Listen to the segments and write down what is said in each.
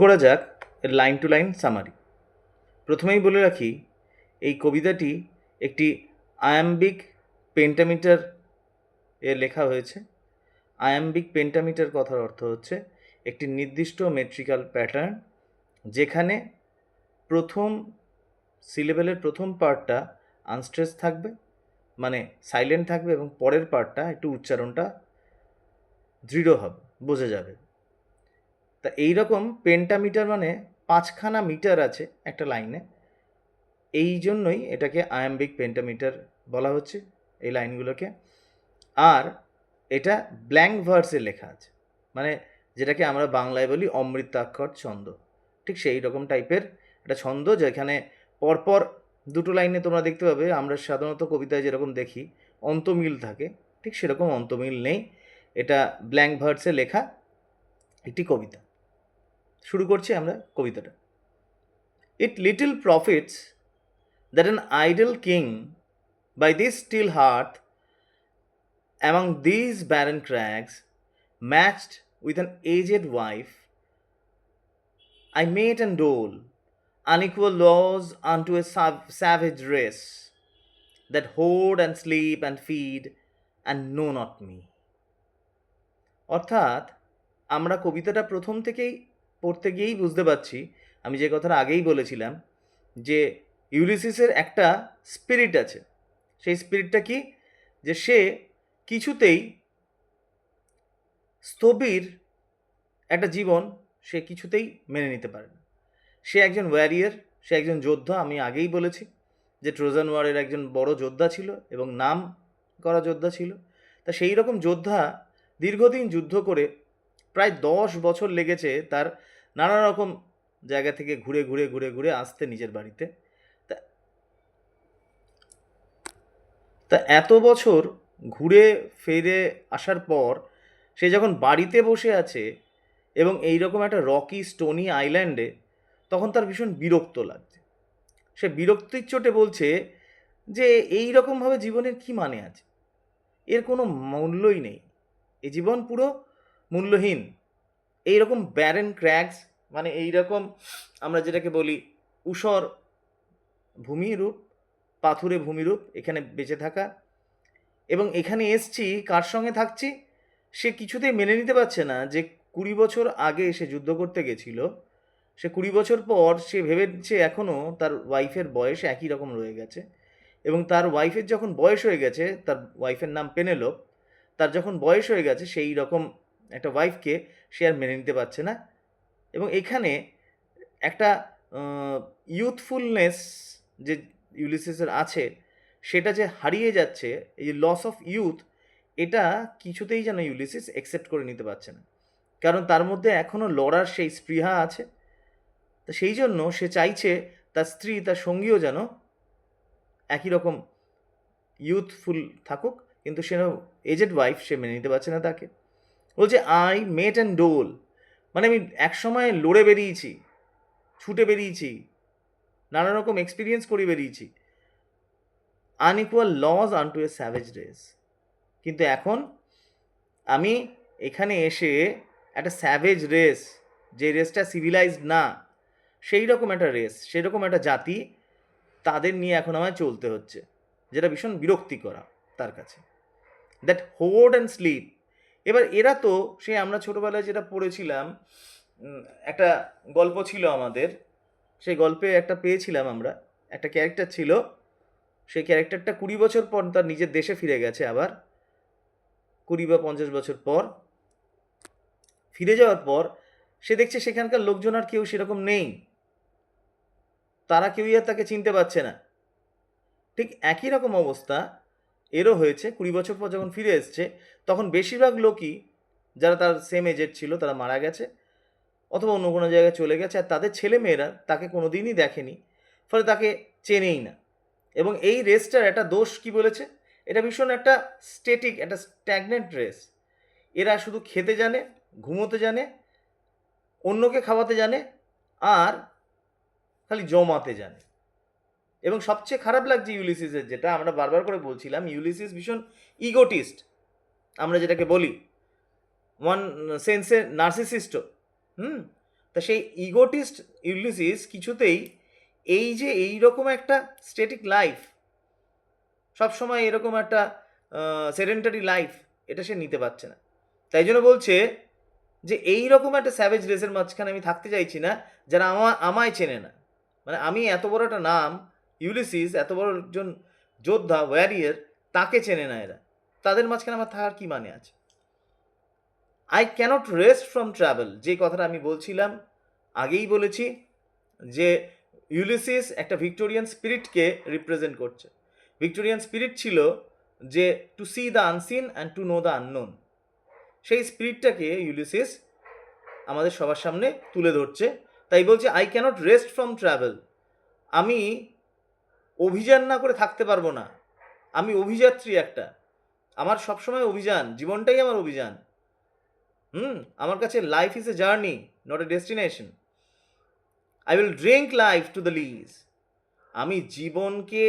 করা যাক এর লাইন টু লাইন সামারি। প্রথমেই বলে রাখি, এই কবিতাটি একটি আয়াম্বিক পেন্টামিটার এ লেখা হয়েছে। আয়াম্বিক পেন্টামিটার কথার অর্থ হচ্ছে একটি নির্দিষ্ট মেট্রিক্যাল প্যাটার্ন, যেখানে প্রথম সিলেবেলের প্রথম পার্টটা আনস্ট্রেস থাকবে, মানে সাইলেন্ট থাকবে, এবং পরের পার্টটা একটু উচ্চারণটা দৃঢ় হবে, বোঝা যাবে। তা এইরকম পেন্টামিটার মানে 5খানা মিটার আছে একটা লাইনে, এই জন্যই এটাকে আয়াম্বিক পেন্টামিটার বলা হচ্ছে এই লাইনগুলোকে। আর এটা ব্ল্যাঙ্ক ভার্সে লেখা আছে, মানে যেটাকে আমরা বাংলায় বলি অমৃতাক্ষর ছন্দ। ঠিক সেই রকম টাইপের একটা ছন্দ, যেখানে পরপর দুটো লাইনে তোমরা দেখতে পাবে, আমরা সাধারণত কবিতায় যেরকম দেখি অন্তমিল থাকে, ঠিক সেরকম অন্তমিল নেই। এটা ব্ল্যাঙ্ক ভার্সে লেখা একটি কবিতা। শুরু করছি আমরা কবিতাটা। It little profits that an idle king by this still hearth among these barren crags, matched with an aged wife, I mate and dole unequal laws unto a savage race that hoard and sleep and feed and know not me. অর্থাৎ আমরা কবিতাটা প্রথম থেকেই পড়তে গিয়েই বুঝতে পারছি, আমি যে কথাটা আগেই বলেছিলাম, যে ইউলিসিসের একটা স্পিরিট আছে। সেই স্পিরিটটা কি, যে সে কিছুতেই স্থবির একটা জীবন সে কিছুতেই মেনে নিতে পারে না। সে একজন ওয়ারিয়ার, সে একজন যোদ্ধা। আমি আগেই বলেছি যে ট্রোজান ওয়ারের একজন বড় যোদ্ধা ছিল এবং নাম করা যোদ্ধা ছিল। তা সেই রকম যোদ্ধা দীর্ঘদিন যুদ্ধ করে প্রায় 10 বছর লেগেছে তার নানা রকম জায়গা থেকে ঘুরে ঘুরে ঘুরে ঘুরে আসতে নিজের বাড়িতে। তা তা এত বছর ঘুরে ফিরে আসার পর সে যখন বাড়িতে বসে আছে এবং এই রকম একটা রকি স্টোনি আইল্যান্ডে, তখন তার ভীষণ বিরক্ত লাগছে। সে বিরক্তির চোটে বলছে যে এই রকমভাবে জীবনের কি মানে আছে, এর কোনো মূল্যই নেই, এই জীবন পুরো মূল্যহীন। এই রকম ব্যারেন ক্র্যাগস, মানে এই রকম আমরা যেটাকে বলি ঊষর ভূমিরূপ, পাথুরে ভূমিরূপ, এখানে বেঁচে থাকা। এবং এখানে এসছি কার সঙ্গে থাকছি, সে কিছুতেই মেনে নিতে পারছে না যে 20 বছর আগে সে যুদ্ধ করতে গেছিল, সে 20 বছর পর সে ভেবেছে এখনও তার ওয়াইফের বয়স একই রকম রয়ে গেছে, এবং তার ওয়াইফের যখন বয়স হয়ে গেছে, তার ওয়াইফের নাম পেনেলোপ, তার যখন বয়স হয়ে গেছে সেই রকম একটা ওয়াইফকে সে আর মেনে নিতে পারছে না। এবং এখানে একটা ইউথফুলনেস যে ইউলিসিসের আছে, সেটা যে হারিয়ে যাচ্ছে, এই যে লস অফ ইউথ, এটা কিছুতেই যেন ইউলিসিস অ্যাকসেপ্ট করে নিতে পারছে না, কারণ তার মধ্যে এখনও লড়ার সেই স্পৃহা আছে। তো সেই জন্য সে চাইছে তার স্ত্রী, তার সঙ্গীও যেন একই রকম ইউথফুল থাকুক, কিন্তু সে এজেড ওয়াইফ, সে মেনে নিতে পারছে না তাকে। বলছে আই মেট অ্যান্ড ডোল, মানে আমি একসময় লড়ে বেরিয়েছি, ছুটে বেরিয়েছি, নানা রকম এক্সপিরিয়েন্স করে বেরিয়েছি, আনইকুয়াল লজ আনটু এ স্যাভেজ রেস, কিন্তু এখন আমি এখানে এসে একটা স্যাভেজ রেস, যে রেসটা সিভিলাইজড না, সেই রকম একটা রেস, সেরকম একটা জাতি, তাদের নিয়ে এখন আমায় চলতে হচ্ছে, যেটা ভীষণ বিরক্তিকর তার কাছে। That hoard and sleep. এবার এরা তো সে আমরা ছোটোবেলায় যেটা পড়েছিলাম, একটা গল্প ছিল আমাদের, সেই গল্পে একটা পেয়েছিলাম আমরা, একটা ক্যারেক্টার ছিল, সেই ক্যারেক্টারটা 20 বছর পর তার নিজের দেশে ফিরে গেছে, আবার 20 বা 50 বছর পর ফিরে যাওয়ার পর সে দেখছে সেখানকার লোকজন আর কেউ সেরকম নেই, তারা কেউই আর তাকে চিনতে পারছে না। ঠিক একই রকম অবস্থা এরও হয়েছে। 20 বছর পর যখন ফিরে এসছে, তখন বেশিরভাগ লোকই যারা তার সেম এজের ছিল তারা মারা গেছে অথবা অন্য কোনো জায়গায় চলে গেছে, আর তাদের ছেলে মেয়েরা তাকে কোনো দিনই দেখেনি, ফলে তাকে চেনেই না। এবং এই রেসটার একটা দোষ কি বলেছে, এটা ভীষণ একটা স্ট্যাটিক, একটা স্ট্যাগনেন্ট রেস। এরা শুধু খেতে জানে, ঘুমোতে জানে, অন্যকে খাওয়াতে জানে, আর খালি জমাতে জানে। এবং সবচেয়ে খারাপ লাগছে ইউলিসিসের, যেটা আমরা বারবার করে বলছিলাম, ইউলিসিস ভীষণ ইগোটিস্ট, আমরা যেটাকে বলি ওয়ান সেন্সে নার্সিসিস্টও। তা সেই ইগোটিস্ট ইউলিসিস কিছুতেই এই যে এইরকম একটা স্ট্যাটিক লাইফ, সবসময় এরকম একটা সেডেন্টারি লাইফ, এটা সে নিতে পারছে না। তাই জন্য বলছে যে এই রকম একটা স্যাভেজ রেসের মাঝখানে আমি থাকতে চাইছি না যারা আমায় চেনে না। মানে আমি এত বড় একটা নাম, ইউলিসিস এত বড় একজন যোদ্ধা, ওয়ারিয়ার, তাকে চেনে না এরা। তাদের মাঝখানে আমার থাকার কি মানে আছে? I cannot rest from travel, যে কথাটা আমি বলছিলাম, আগেই বলেছি যে ইউলিসিস একটা ভিক্টোরিয়ান স্পিরিটকে রিপ্রেজেন্ট করছে। ভিক্টোরিয়ান স্পিরিট ছিল যে to see the unseen and to know the unknown. সেই স্পিরিটটাকে ইউলিসিস আমাদের সবার সামনে তুলে ধরছে। তাই বলছে I cannot rest from travel, আমি অভিযান না করে থাকতে পারবো না। আমি অভিযাত্রী একটা, আমার সবসময় অভিযান, জীবনটাই আমার অভিযান। আমার কাছে life is a journey, not a destination. I will drink life to the lees, আমি জীবনকে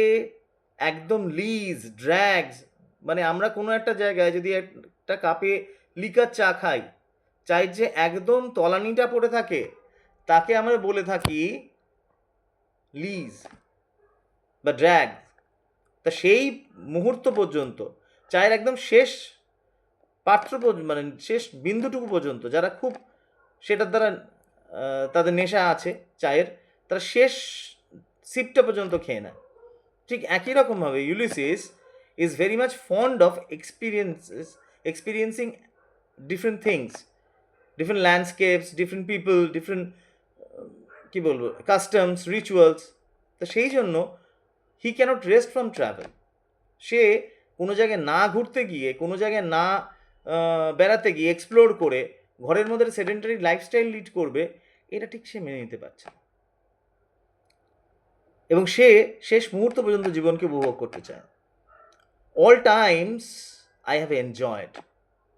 একদম লিজ, ড্র্যাগস, মানে আমরা কোনো একটা জায়গায় যদি একটা কাপে লিকার চা খাই, চায়ের যে একদম তলানিটা পড়ে থাকে তাকে আমরা বলে থাকি লিজ বা ড্র্যাগ। তা সেই মুহূর্ত পর্যন্ত, চায়ের একদম শেষ পাত্র মানে শেষ বিন্দুটুকু পর্যন্ত, যারা খুব সেটার দ্বারা তাদের নেশা আছে চায়ের, তারা শেষ সিপটা পর্যন্ত খেয়ে নেয়। ঠিক একই রকমভাবে Ulysses is very much fond of experiencing different things, different landscapes, different people, different কী বলবো কাস্টমস, রিচুয়ালস। তো সেই জন্য he cannot rest from travel. সে কোনো জায়গায় না ঘুরতে গিয়ে, কোনো জায়গায় না বেড়াতে গিয়ে, এক্সপ্লোর করে ঘরের মধ্যে সেডেন্টারি লাইফস্টাইল লিড করবে, এটা ঠিক সে মেনে নিতে পারছে না। এবং সে শেষ মুহূর্ত পর্যন্ত জীবনকে উপভোগ করতে চায়। All Times I have enjoyed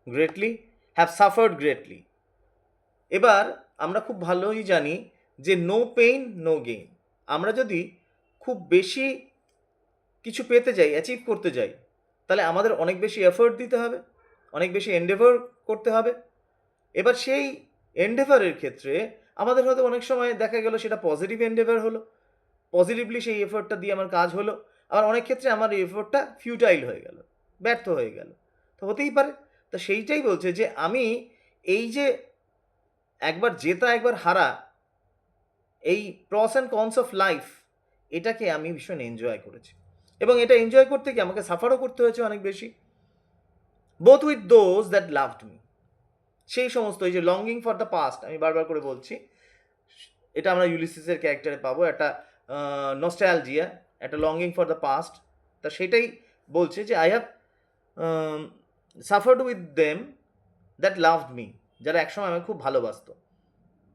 greatly, have suffered greatly. এবার আমরা খুব ভালোই জানি যে নো পেইন নো গেইন। আমরা যদি খুব বেশি কিছু পেতে যাই, অ্যাচিভ করতে যাই, তাহলে আমাদের অনেক বেশি এফোর্ট দিতে হবে, অনেক বেশি এন্ডেভার করতে হবে। এবার সেই এন্ডেভারের ক্ষেত্রে আমাদের হয়তো অনেক সময় দেখা গেল সেটা পজিটিভ এন্ডেভার হলো, পজিটিভলি সেই এফোর্টটা দিয়ে আমার কাজ হলো, আবার অনেক ক্ষেত্রে আমার এই এফোর্টটা ফিউটাইল হয়ে গেল, ব্যর্থ হয়ে গেল। তো হতেই পারে। তো সেইটাই বলছে যে আমি এই যে একবার জেতা একবার হারা, এই প্রস অ্যান্ড কনস অফ লাইফ, এটাকে আমি ভীষণ এনজয় করেছি। এবং এটা এনজয় করতে গিয়ে আমাকে সাফারও করতে হয়েছে অনেক বেশি। Both with those that loved me, সেই সমস্ত, এই যে লঙ্গিং ফর দ্য পাস্ট, আমি বারবার করে বলছি, এটা আমরা ইউলিসিসের ক্যারেক্টারে পাবো, একটা নস্টালজিয়া, একটা লঙ্গিং ফর দ্য পাস্ট। তা সেটাই বলছে যে I have suffered with them that loved me, যারা একসময় আমাকে খুব ভালোবাসত।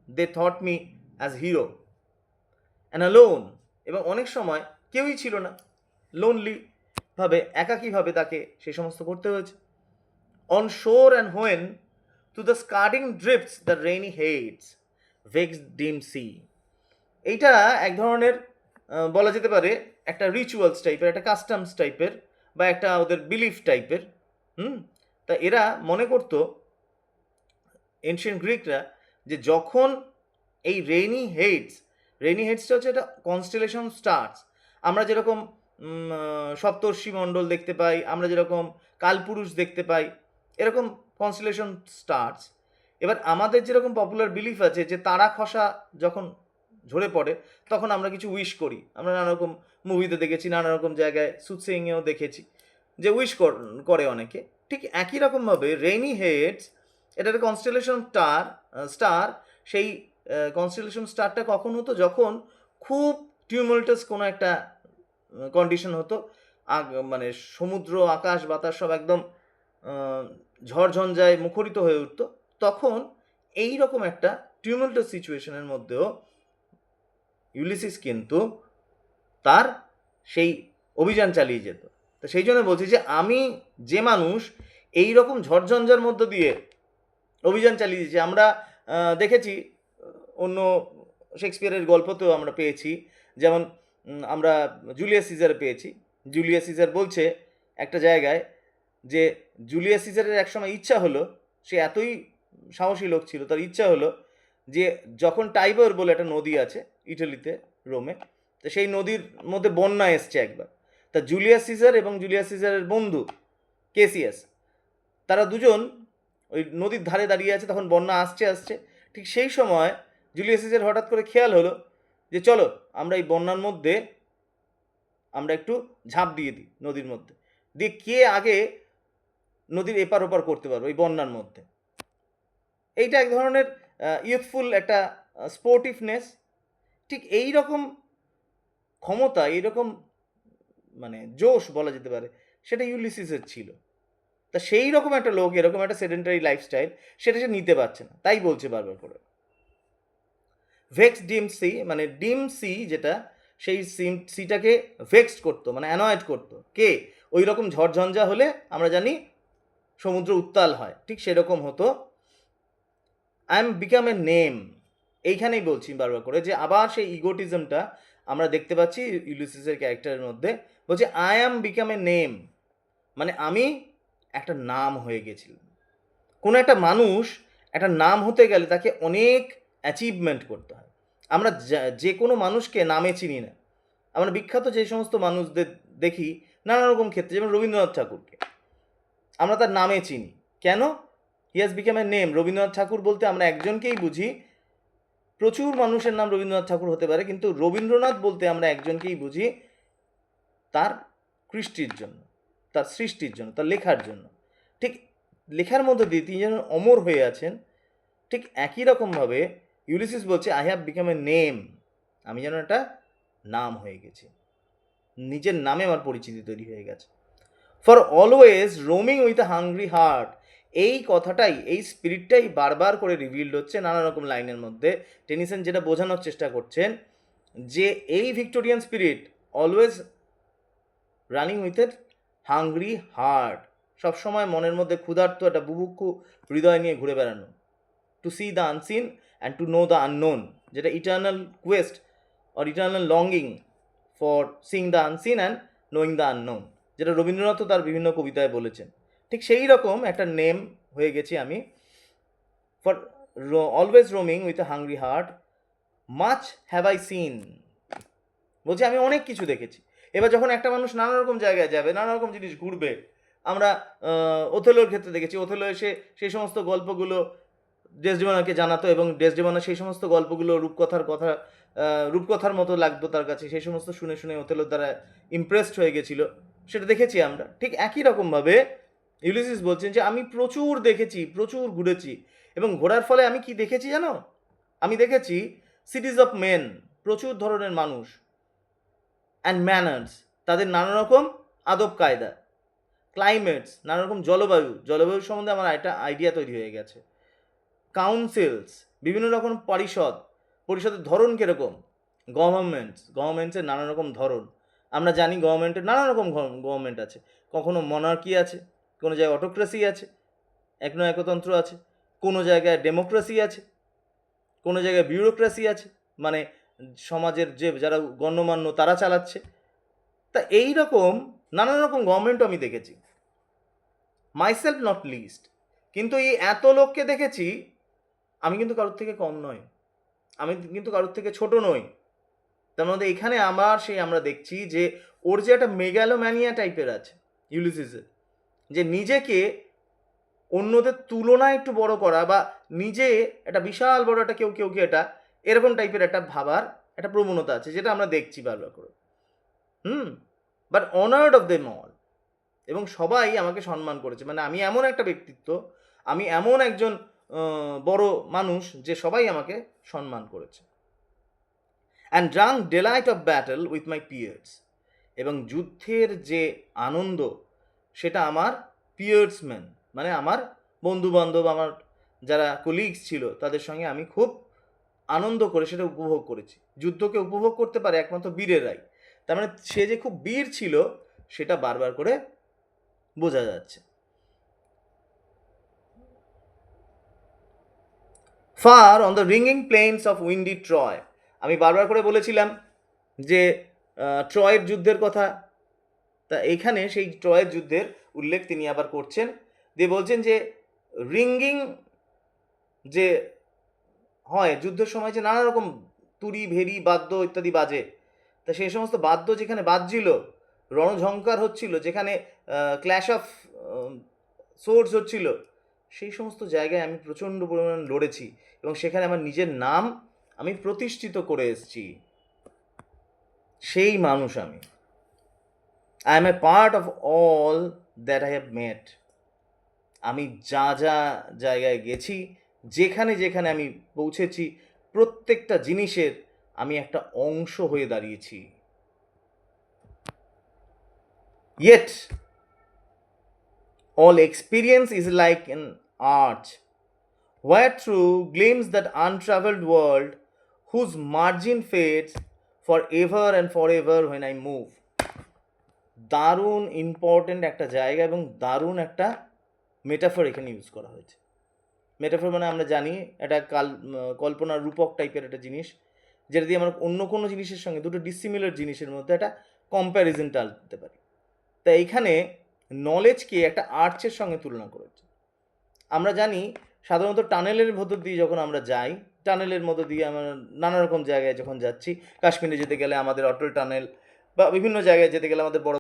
They thought me as hero and alone, এবং অনেক সময় কেউই ছিল না, লোনলি ভাবে, একাকীভাবে তাকে সেই সমস্ত করতে হয়েছে। On shore and when to the scudding drifts the rainy Hyades vex dim sea. এইটা এক ধরনের বলা যেতে পারে একটা রিচুয়ালস টাইপের, একটা কাস্টমস টাইপের, বা একটা ওদের বিলিফ টাইপের। তা এরা মনে করতো, এনশিয়েন্ট গ্রিকরা, যে যখন এই রেইনি হেডসটা হচ্ছে একটা কনস্টেলেশন স্টার্স। আমরা যেরকম সপ্তর্ষি মণ্ডল দেখতে পাই, আমরা যেরকম কালপুরুষ দেখতে পাই, এরকম কনস্টেলেশন স্টার্স। এবার আমাদের যেরকম পপুলার বিলিফ আছে যে তারা খসা যখন ঝরে পড়ে তখন আমরা কিছু উইশ করি, আমরা নানা রকম মুভিতে দেখেছি, নানা রকম জায়গায় সুৎসিংয়েও দেখেছি যে উইশ করে অনেকে। ঠিক একই রকমভাবে রেইনি হেডস, এটা একটা কনস্টেলেশন স্টার। সেই কনস্টেলেশন স্টারটা কখন হতো? যখন খুব টিউমাল্টাস কোনো একটা কন্ডিশন হতো, মানে সমুদ্র, আকাশ, বাতাস সব একদম ঝড়ঝঞ্ঝায় মুখরিত হয়ে উঠতো, তখন এই রকম একটা টিউমাল্টাস সিচুয়েশনের মধ্যেও ইউলিসিস কিন্তু তার সেই অভিযান চালিয়ে যেত। তো সেই জন্য বলছি যে আমি যে মানুষ এই রকম ঝড়ঝঞ্ঝার মধ্য দিয়ে অভিযান চালিয়ে দিয়েছি, আমরা দেখেছি অন্য শেক্সপিয়ারের গল্পতেও আমরা পেয়েছি, যেমন আমরা জুলিয়াস সিজারে পেয়েছি। জুলিয়াস সিজার বলছে একটা জায়গায় যে জুলিয়াস সিজারের একসময় ইচ্ছা হলো, সে এতই সাহসী লোক ছিল, তার ইচ্ছা হলো যে যখন টাইবার বলে একটা নদী আছে ইটালিতে, রোমে, তো সেই নদীর মধ্যে বন্যা এসছে একবার, তা জুলিয়াস সিজার এবং জুলিয়াস সিজারের বন্ধু কেসিয়াস, তারা দুজন ওই নদীর ধারে দাঁড়িয়ে আছে, তখন বন্যা আসছে আসছে, ঠিক সেই সময় জুলিয়াস সিজার হঠাৎ করে খেয়াল হলো যে চলো আমরা এই বন্যার মধ্যে আমরা একটু ঝাঁপ দিয়ে দিই নদীর মধ্যে, দিয়ে কে আগে নদীর এপার ওপার করতে পারবো এই বন্যার মধ্যে। এইটা এক ধরনের ইউথফুল একটা স্পোর্টিভনেস। ঠিক এই রকম ক্ষমতা, এইরকম মানে জোশ বলা যেতে পারে, সেটা ইউলিসিসের ছিল। তা সেই রকম একটা লোক, এরকম একটা সেডেন্টারি লাইফস্টাইল, সেটা সে নিতে পারছে না, তাই বলছে বারবার করে। ভেক্স ডিম সি, মানে ডিম সি যেটা, সেই সিটাকে ভেক্সড করতো, মানে অ্যানয়েড করতো। কে? ওই রকম ঝড়ঝঞ্ঝা হলে আমরা জানি সমুদ্র উত্তাল হয়, ঠিক সেরকম হতো। I am become a name, এইখানেই বলছি বারবার করে যে আবার সেই ইগোটিজমটা আমরা দেখতে পাচ্ছি ইউলিসিসের ক্যারেক্টারের মধ্যে। বলছে I am become a name, মানে আমি একটা নাম হয়ে গেছিলাম। কোনো একটা মানুষ একটা নাম হতে গেলে তাকে অনেক অ্যাচিভমেন্ট করতে হয়। আমরা যে কোনো মানুষকে নামে চিনি না। আমরা বিখ্যাত যে সমস্ত মানুষদের দেখি নানা রকম ক্ষেত্রে, যেমন রবীন্দ্রনাথ ঠাকুরকে আমরা তার নামে চিনি। কেন? He has become a name. Rabindranath Thakur বলতে আমরা একজনকেই বুঝি, প্রচুর মানুষের নাম রবীন্দ্রনাথ ঠাকুর হতে পারে, কিন্তু রবীন্দ্রনাথ বলতে আমরা একজনকেই বুঝি, তার কৃষ্টির জন্য, তার সৃষ্টির জন্য, তার লেখার জন্য। ঠিক লেখার মধ্যে দিয়ে তিনি যেন অমর হয়ে আছেন, ঠিক একই রকমভাবে ইউলিসিস বলছে I have become a name, আমি যেন একটা নাম হয়ে গেছি, নিজের নামে আমার পরিচিতি তৈরি হয়ে গেছে। For always roaming with a hungry heart, এই কথাটাই, এই স্পিরিটটাই বারবার করে রিভিল্ড হচ্ছে নানা রকম লাইনের মধ্যে। টেনিসন যেটা বোঝানোর চেষ্টা করছেন যে এই Victorian spirit always running with a hungry heart, সবসময় মনের মধ্যে ক্ষুধার্ত একটা বুভুক্ষু হৃদয় নিয়ে ঘুরে বেড়ানো। To see the unseen and to know the unknown, যেটা eternal quest or eternal longing for seeing the unseen and knowing the unknown, যেটা রবীন্দ্রনাথও তার বিভিন্ন কবিতায় বলেছেন। ঠিক সেই রকম একটা নেম হয়ে গেছি আমি। For always roaming with a hungry heart, much have I seen, বলছি আমি অনেক কিছু দেখেছি। এবার যখন একটা মানুষ নানা রকম জায়গায় যাবে, নানা রকম জিনিস ঘুরবে, আমরা ওথেলোর ক্ষেত্রে দেখেছি, ওথেলো এসে সেই সমস্ত গল্পগুলো ডেসডেমোনাকে জানাতো এবং ডেসডেমোনা সেই সমস্ত গল্পগুলো রূপকথার মতো লাগতো তার কাছে, সেই সমস্ত শুনে শুনে ওথেলোর দ্বারা ইমপ্রেসড হয়ে গেছিল, সেটা দেখেছি আমরা। ঠিক একই রকমভাবে ইউলিসিস বলছেন যে আমি প্রচুর দেখেছি, প্রচুর ঘুরেছি, এবং ঘোরার ফলে আমি কি দেখেছি জানো? আমি দেখেছি সিটিজ অফ মেন, প্রচুর ধরনের মানুষ, অ্যান্ড ম্যানার্স, তাদের নানা রকম আদব কায়দা, ক্লাইমেটস, নানা রকম জলবায়ু সম্বন্ধে আমার একটা আইডিয়া তৈরি হয়ে গেছে, কাউন্সিলস, বিভিন্ন রকম পরিষদের ধরন কীরকম, গভর্নমেন্টসের নানা রকম ধরন, আমরা জানি গভর্নমেন্টের নানা রকম গভর্নমেন্ট আছে, কখনো মনার্কি আছে, কোনো জায়গায় অটোক্রেসি আছে, একতন্ত্র আছে, কোনো জায়গায় ডেমোক্রেসি আছে, কোনো জায়গায় বিউরোক্রেসি আছে, মানে সমাজের যে যারা গণ্যমান্য তারা চালাচ্ছে। তা এই রকম নানা রকম গভর্নমেন্টও আমি দেখেছি, মাইসেলফ নট লিস্ট। কিন্তু এই এত লোককে দেখেছি, আমি কিন্তু কারোর থেকে কম নই, আমি কিন্তু কারোর থেকে ছোট নই। তার মধ্যে এখানে আমরা দেখছি যে ওর যে একটা মেগালোম্যানিয়া টাইপের আছে ইউলিসিসের, যে নিজেকে অন্যদের তুলনায় একটু বড় করা, বা নিজে একটা বিশাল বড় একটা কেউ এটা এরকম টাইপের একটা ভাবার একটা প্রবণতা আছে, যেটা আমরা দেখছি বারবার করে। But honoured of them all, এবং সবাই আমাকে সম্মান করেছে, মানে আমি এমন একটা ব্যক্তিত্ব, আমি এমন একজন বড় মানুষ যে সবাই আমাকে সম্মান করেছে। And drunk delight of battle with my peers, এবং যুদ্ধের যে আনন্দ সেটা আমার পিয়ার্সম্যান, মানে আমার বন্ধুবান্ধব, আমার যারা কলিগস ছিল তাদের সঙ্গে আমি খুব আনন্দ করে সেটা উপভোগ করেছি। যুদ্ধকে উপভোগ করতে পারে একমাত্র বীরেরাই। তার মানে সে যে খুব বীর ছিল সেটা বারবার করে বোঝা যাচ্ছে। Far on the ringing plains of windy Troy, আমি বারবার করে বলেছিলাম যে ট্রয়ের যুদ্ধের কথা, তা এইখানে সেই ট্রয়ের যুদ্ধের উল্লেখ তিনি আবার করছেন, দিয়ে বলছেন যে রিঙ্গিং যে হয় যুদ্ধের সময় যে নানা রকম তুরি ভেরি বাদ্য ইত্যাদি বাজে, তা সেই সমস্ত বাদ্য যেখানে বাজছিল, রণঝঙ্কার হচ্ছিল, যেখানে ক্ল্যাশ অফ সোর্স হচ্ছিল, সেই সমস্ত জায়গায় আমি প্রচণ্ড পরিমাণ লড়েছি এবং সেখানে আমার নিজের নাম আমি প্রতিষ্ঠিত করে এসেছি। সেই মানুষ আমি। I M A part of all that I have মেট। আমি যা যা জায়গায় গেছি, যেখানে যেখানে আমি পৌঁছেছি, প্রত্যেকটা জিনিসের আমি একটা অংশ হয়ে দাঁড়িয়েছি। Yet, all experience is like an arch, where through gleams that untraveled world, whose margin fades forever and forever when I move. দারুণ ইম্পর্টেন্ট একটা জায়গা এবং দারুণ একটা মেটাফর এখানে ইউজ করা হয়েছে। মেটাফর মানে আমরা জানি এটা কল্পনার রূপক টাইপের একটা জিনিস, যেটা দিয়ে আমরা অন্য কোনো জিনিসের সঙ্গে, দুটো ডিসিমিলার জিনিসের মধ্যে একটা কম্প্যারিজনটা টানতে পারি। তাই এইখানে নলেজকে একটা আর্চের সঙ্গে তুলনা করেছে। আমরা জানি সাধারণত টানেলের ভেতর দিয়ে যখন আমরা যাই, টানেলের মধ্য দিয়ে আমরা নানা রকম জায়গায় যখন যাচ্ছি, কাশ্মীরে যেতে গেলে আমাদের অটল টানেল, বা বিভিন্ন জায়গায় যেতে গেলে আমাদের বড়